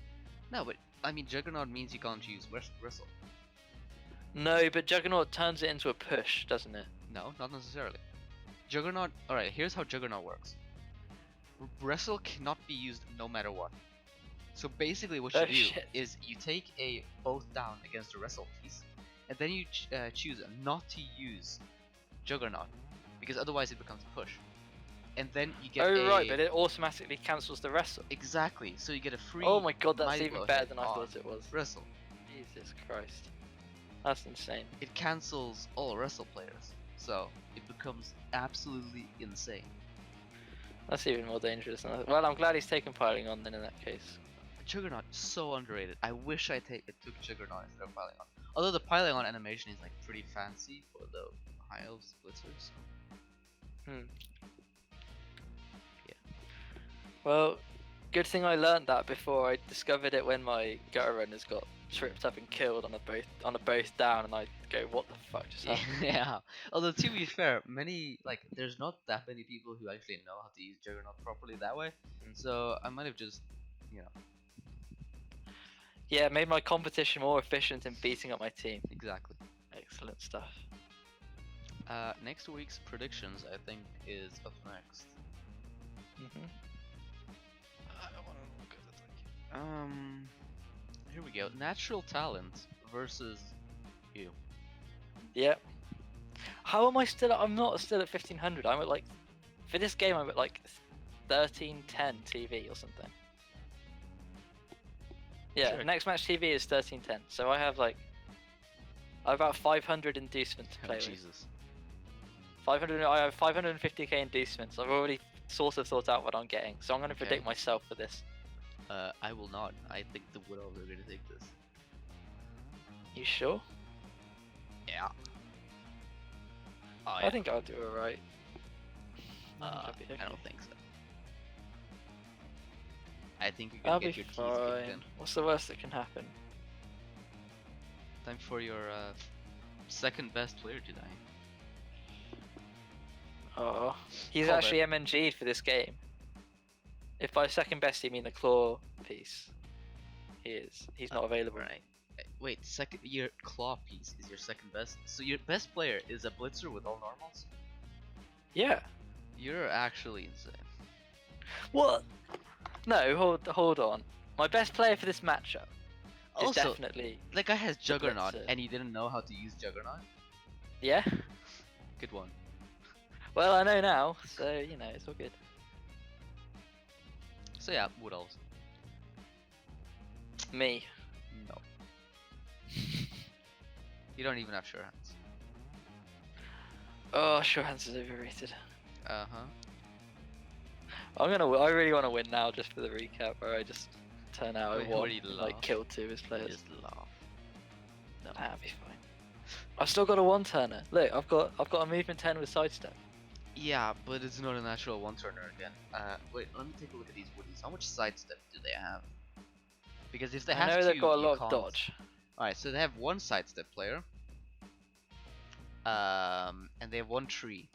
No, but I mean Juggernaut means you can't use wrestle. No, but Juggernaut turns it into a push, doesn't it? No, not necessarily. Juggernaut. Alright, here's how Juggernaut works. Wrestle cannot be used no matter what. So basically what you do is you take a both down against a wrestle piece, and then you choose not to use Juggernaut, because otherwise it becomes a push. And then you get right, but it automatically cancels the wrestle. Exactly, so you get a free... Oh my god, that's even better than I thought it was. Wrestle. Jesus Christ. That's insane. It cancels all wrestle players, so it becomes absolutely insane. That's even more dangerous than well, I'm glad he's taken piling on then in that case. Juggernaut is so underrated. I wish I took Juggernaut instead of piling on. Although the piling on animation is like pretty fancy for the high elves blitzers. Yeah. Well, good thing I learned that before I discovered it when my gutter runners got tripped up and killed on a both down, and I go, what the fuck just happened? Yeah. Although to be fair, there's not that many people who actually know how to use Juggernaut properly that way. So I might have just, Yeah, made my competition more efficient in beating up my team. Exactly. Excellent stuff. Next week's predictions, I think, is up next. I don't want to look at it. Here we go. Natural talent versus you. Yep. How am I still? I'm not still at 1500. I'm at for this game I'm at 1310 TV or something. Yeah, sure. Next match TV is 1310. So I have about 500 inducements to play with. Jesus. 500. I have 550k inducements. I've already sort of thought out what I'm getting, so I'm going to predict myself for this. I will not. I think the Woodolls are going to take this. You sure? Yeah. I think I'll do alright. I don't think so. I think you I'll can be get your teeth kicked in. What's the worst that can happen? Time for your second best player today. Oh, he's actually MNG'd for this game. If by second best you mean the claw piece, he's not available. Right. Wait, your claw piece is your second best. So your best player is a blitzer with all normals? Yeah. You're actually insane. What? No, hold on. My best player for this matchup is Also, definitely that guy has the Juggernaut, Blitzer. and he didn't know how to use Juggernaut. Yeah. Good one. Well, I know now, so you know it's all good. So yeah, what else? Me. No. You don't even have sure hands. Oh, sure hands is overrated. Uh huh. I really want to win now, just for the recap, where I just turn out I Wait, won, what do you and, like laugh? kill 2 of his players. Just laugh. No. That'll be fine. I've still got a 1-turner. Look, I've got a movement 10 with sidestep. Yeah, but it's not a natural one-turner again. Wait, let me take a look at these woodies. How much sidestep do they have? Because if they I have know two, they've got a you lot can't. of dodge. Alright, so they have one sidestep player. And they have one tree.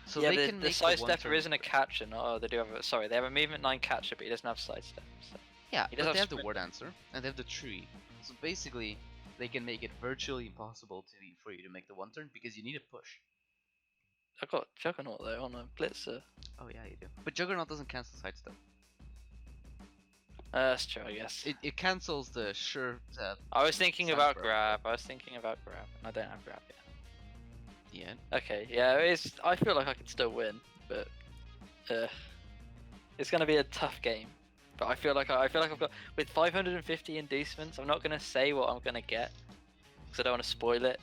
So yeah, they the can make sidestepper one isn't a catcher. No, oh, they do have a, sorry, they have a movement 9 catcher, but he doesn't have sidestep. So. Yeah, He but does they have have the sprint. word answer, and they have the tree. So basically, they can make it virtually impossible for you to make the one turn because you need a push. I've got Juggernaut though on a Blitzer. Oh yeah, you do. But Juggernaut doesn't cancel sidestep. That's true, I guess. It cancels the sure. I was thinking Sand about grab. grab. I was thinking about grab, and I don't have grab yet. Yeah. Okay, yeah, I feel like I could still win, but it's gonna be a tough game. But I feel like I've got with 550 inducements. I'm not gonna say what I'm gonna get because I don't want to spoil it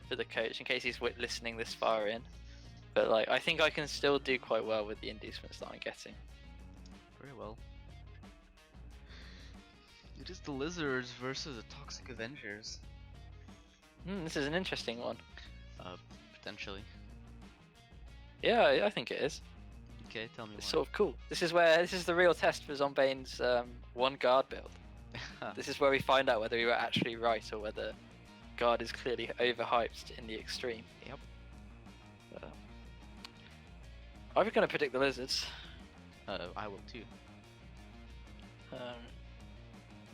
for the coach in case he's listening this far in. But like, I think I can still do quite well with the inducements that I'm getting. Very well. It is the Lizards versus the Toxic Avengers. This is an interesting one. Potentially. Yeah, I think it is. Okay, tell me It's why. sort of cool. This is the real test for Zombane's one guard build. This is where we find out whether we were actually right or whether guard is clearly overhyped in the extreme. Yep. I'm going to predict the Lizards. I will too.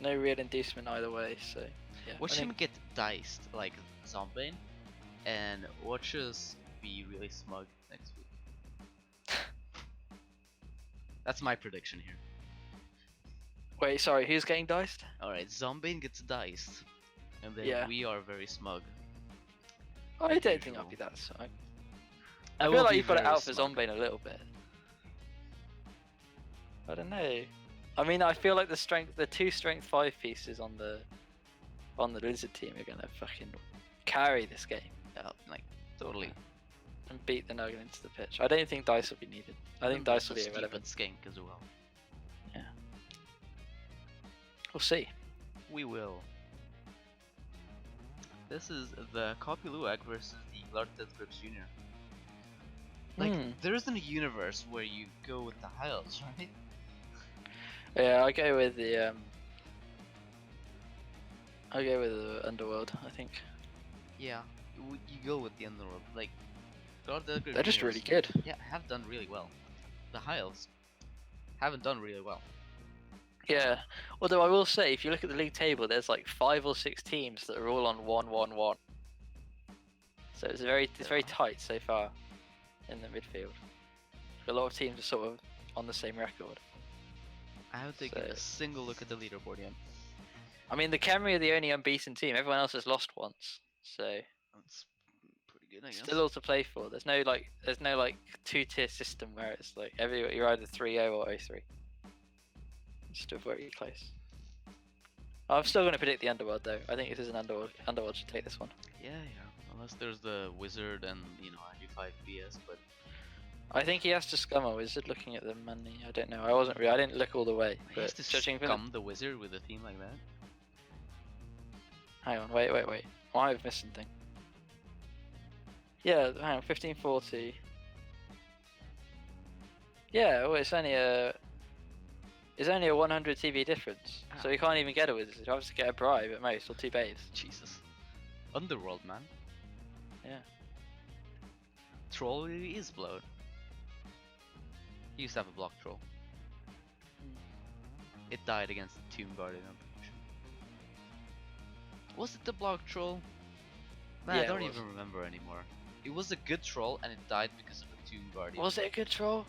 No real inducement either way, so yeah. Watch him get diced like Zombane, and watch us be really smug next week. That's my prediction here. Wait, sorry, who's getting diced? Alright, Zombane gets diced, and then Yeah. we are very smug. I don't think I'll be that smug. I will feel like be you've got it very out for smug. Zombane a little bit. I don't know. I mean, I feel like the 2 strength 5 pieces on the Lizard team are gonna fucking carry this game Yeah, like totally. and beat the Nugget into the pitch. I don't think dice will be needed. I think dice will be Stupid irrelevant. skink as well. We'll see. We will. This is the Kopiluak versus the Lartet Grips Jr. Like, there isn't a universe where you go with the high elves, right? Yeah, I go with the Underworld. I think Yeah, you go with the Underworld. Like, Lartet Grips they're just Juniors, really good. yeah, have done really well. The high elves haven't done really well. Yeah. Although I will say, if you look at the league table, there's like 5 or 6 teams that are all on 1-1-1. So it's very tight so far in the midfield. A lot of teams are sort of on the same record. I haven't taken a single look at the leaderboard yet. I mean, the Camry are the only unbeaten team. Everyone else has lost once. So That's pretty good, I guess. still all to play for. There's no like 2-tier system where it's like you're either 3-0 or 0-3. Still very close. I'm still going to predict the Underworld though. I think this is an Underworld. Underworld should take this one. Yeah. Unless there's the Wizard and, you know, 95 BS, but... I think he has to scum a Wizard looking at the money. I don't know. I didn't look all the way. He has But to judging from scum the Wizard with a theme like that? Hang on, wait. I might have missed something. Yeah, hang on, 1540. Yeah, well, it's only a 100 TV difference, so he can't even get a Wizard. He has to get a bribe at most, or 2 babes. Jesus. Underworld, man. Yeah. Troll really is blowed. He used to have a block troll. It died against the Tomb Guardian, I'm pretty sure. Was it the block troll? Man, Yeah, I don't it was. even remember anymore. It was a good troll and it died because of the Tomb Guardian. Was it a good troll?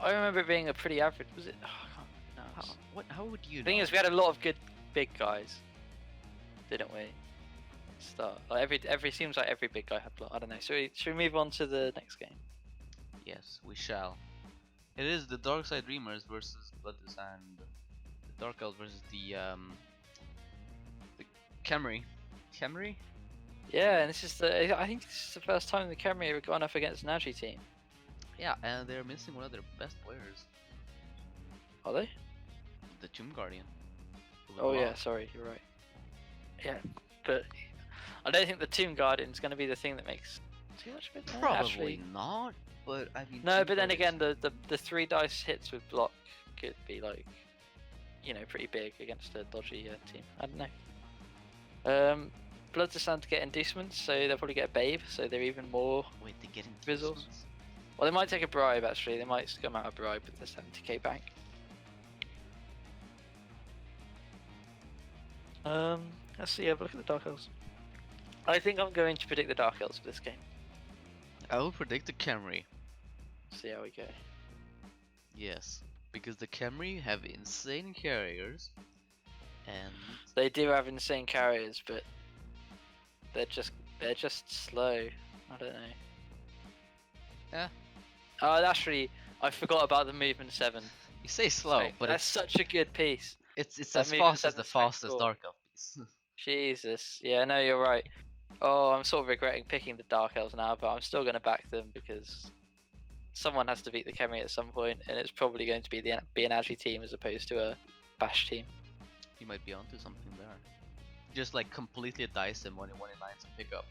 I remember it being a pretty average. Was it? Oh, I can't. No. How would you The thing know? is, we had a lot of good big guys, didn't we? Start like every seems like every big guy had block. I don't know. Should we move on to the next game? Yes, we shall. It is the Darkside Dreamers versus Bloodless and the Dark Elves versus the Camry. Camry? Yeah, and this is I think this is the first time the Camry have gone up against an Agi team. Yeah, and they're missing one of their best players, Are they? the Tomb Guardian. Oh yeah, sorry, you're right. Yeah, but I don't think the Tomb Guardian is going to be the thing that makes too much of it. Probably Actually, not, but I mean. no, Tomb but then Guardian's- again, the 3 dice hits with block could be like, you know, pretty big against a dodgy team. I don't know. Bloods are starting to get inducements, so they'll probably get a Babe, so they're even more. Wait, they get Visuals. inducements? Well, they might take a bribe actually. They might scum out a bribe with the 70k bank. Let's see. Have a look at the Dark Elves. I think I'm going to predict the Dark Elves for this game. I will predict the Camry. See how we go. Yes, because the Camry have insane carriers, and They do have insane carriers, but they're just slow. I don't know. Yeah. Oh, actually, I forgot about the movement 7. you say slow, Like, but that's such a good piece. it's that as movement fast as the 7's pretty fastest cool. Dark Elf piece. Jesus. Yeah, no, you're right. Oh, I'm sort of regretting picking the Dark Elves now, but I'm still going to back them because someone has to beat the Kemi at some point, and it's probably going to be the an Agi team as opposed to a Bash team. You might be onto something there. Just like completely dice him when he lines a pickup.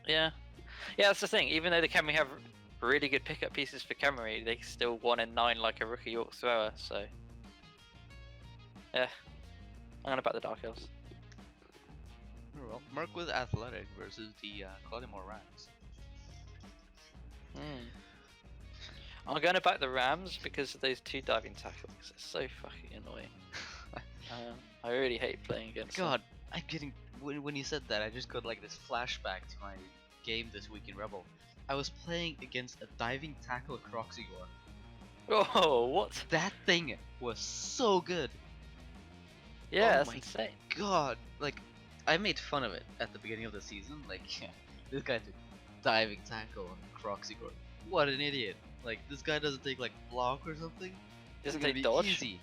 Yeah. Yeah, that's the thing. Even though the Kemi have really good pickup pieces for Kemi, they still 1 in 9 like a rookie York thrower, so. Yeah. I'm going to back the Dark Elves. Well, Merc with Athletic versus the Claudimore Rams. I'm going to back the Rams because of those 2 diving tackles. It's so fucking annoying. I really hate playing against them. God, I'm getting when you said that, I just got like this flashback to my game this week in Rebel. I was playing against a diving tackle Croxigor. Oh, what? That thing was so good. Yeah, Oh that's my insane. God, like I made fun of it at the beginning of the season. Like, this guy took diving tackle on Croxigor. What an idiot! Like, this guy doesn't take like block or something. It's Doesn't gonna take be dodge? easy.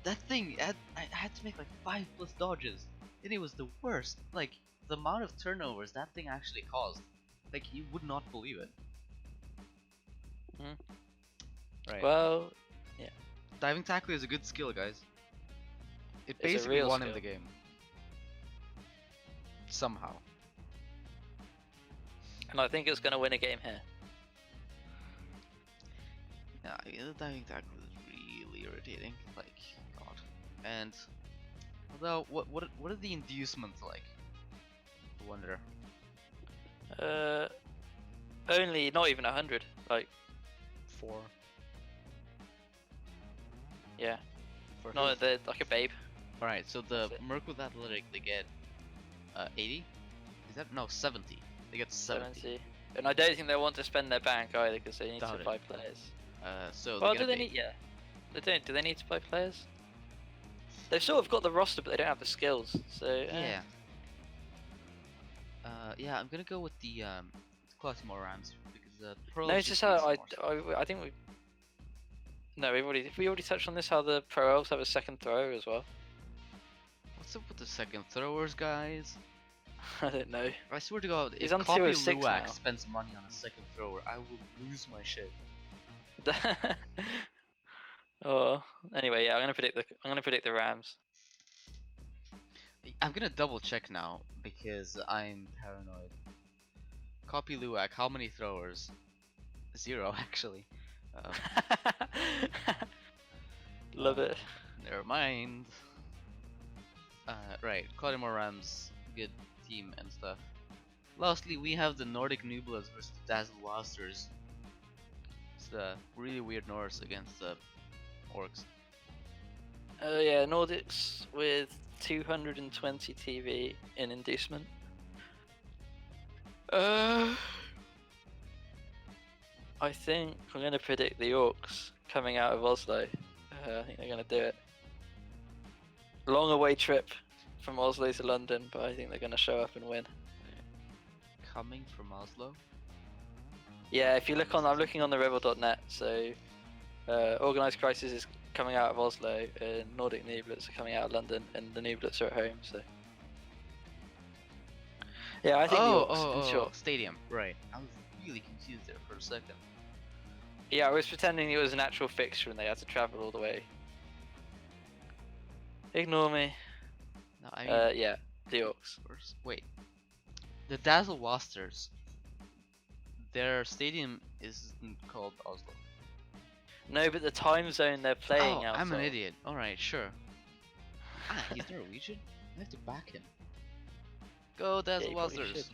That thing, I had to make like 5+ dodges, and it was the worst. Like, the amount of turnovers that thing actually caused, like, you would not believe it. Right. Well, Diving tackle is a good skill, guys. It It's a basically real won him skill. the game. Somehow. and I think it's going to win a game here. Yeah, the diving tackle is really irritating. Like, God. And although, what are the inducements like? I wonder. Only not even 100. Like, 4. yeah, For no, who? they're like a babe. Alright, so the That's it. Merc with Athletic, they get 80? Is that? No, 70. They get 70. 70. And I don't think they want to spend their bank either because they need Doubt to it. buy players. So Well, they do get they a need? Yeah, they don't. Do they need to buy players? They've sort of got the roster, but they don't have the skills. So Yeah. Yeah, I'm gonna go with the Classymore Rams because the pros. Notice just how needs more I think we. No, we already touched on this. How the pro elves have a second thrower as well. What's up with the second throwers, guys? I don't know. I swear to God, He's if on Copy 206 Luwak now. spends money on a second thrower, I will lose my shit. Oh, anyway, yeah, I'm gonna predict the Rams. I'm gonna double check now because I'm paranoid. Copy Luwak, how many throwers? 0 actually. Love it. Never mind. Right, Claudimore Rams, good team and stuff. Lastly, we have the Nordic Nublas versus the Dazzle Blasters. It's the really weird Norse against the Orcs. Yeah, Nordics with 220 TV in inducement. I think I'm going to predict the Orcs coming out of Oslo. I think they're going to do it. Long away trip from Oslo to London, but I think they're going to show up and win. Coming from Oslo. Yeah, if you look on, I'm looking on the rebel.net, so Organised Crisis is coming out of Oslo, and Nordic Nooblets are coming out of London, and the Nooblets are at home, so. Yeah, I think the Orcs, in short. Stadium, right. I was really confused there for a second. Yeah, I was pretending it was an actual fixture and they had to travel all the way. Ignore me. No, I mean, yeah, the Orcs. wait. The Dazzle Wasters, their stadium isn't called Oslo. No, but the time zone they're playing out I'm an of. idiot. Alright, sure. He's Norwegian? I have to back him. Go Dazzle you probably Wasters! should.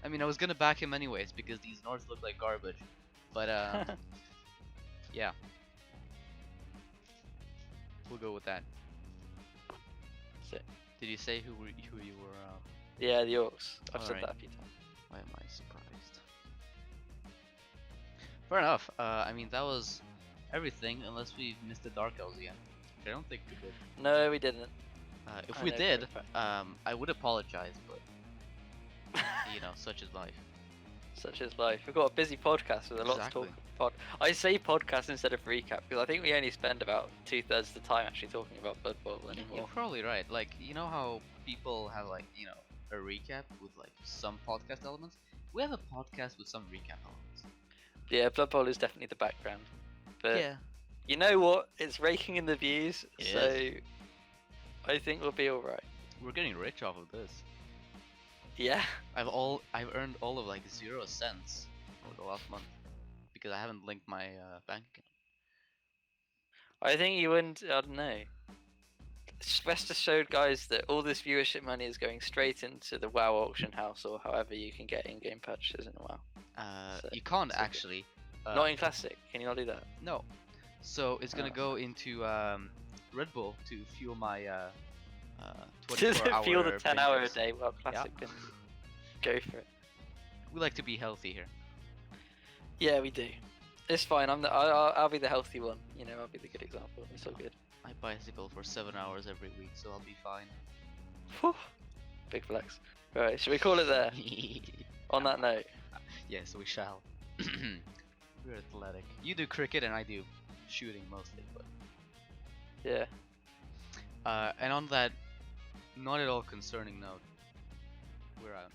I mean, I was gonna back him anyways because these Nords look like garbage. But, yeah. We'll go with that. That's it. Did you say who you were? Yeah, the Orcs. I've said Alright. that a few times. Why am I surprised? Fair enough. I mean, that was everything, unless we missed the Dark Elves again. I don't think we did. No, we didn't. If I we know did, for a fact. I would apologize, but you know, such is life. Such is life. We've got a busy podcast with a lot to Exactly. talk about. I say podcast instead of recap because I think we only spend about 2/3 of the time actually talking about Blood Bowl You're anymore. probably right. Like, you know how people have like, you know, a recap with like some podcast elements? We have a podcast with some recap elements. Yeah, Blood Bowl is definitely the background. But Yeah. you know what? It's raking in the views, It so is. I think we'll be alright. We're getting rich off of this. Yeah. I've earned all of like 0 cents over the last month because I haven't linked my bank account. I think you wouldn't. I don't know. Rest assured, guys, that all this viewership money is going straight into the WoW auction house or however you can get in-game purchases in WoW. So, You can't so good. actually. Not in Classic. Can you not do that? No. So it's gonna Oh. go into Red Bull to fuel my To 24-hour fuel the 10-hour a binges. day WoW Classic can go for it. We like to be healthy here. Yeah, we do. It's fine. I'll be the healthy one. You know, I'll be the good example. It's all good. I bicycle for 7 hours every week, so I'll be fine. Whew. Big flex. Right, should we call it there? On that note. Yes, we shall. We're athletic. You do cricket and I do shooting mostly, but Yeah. and on that not at all concerning note, we're out.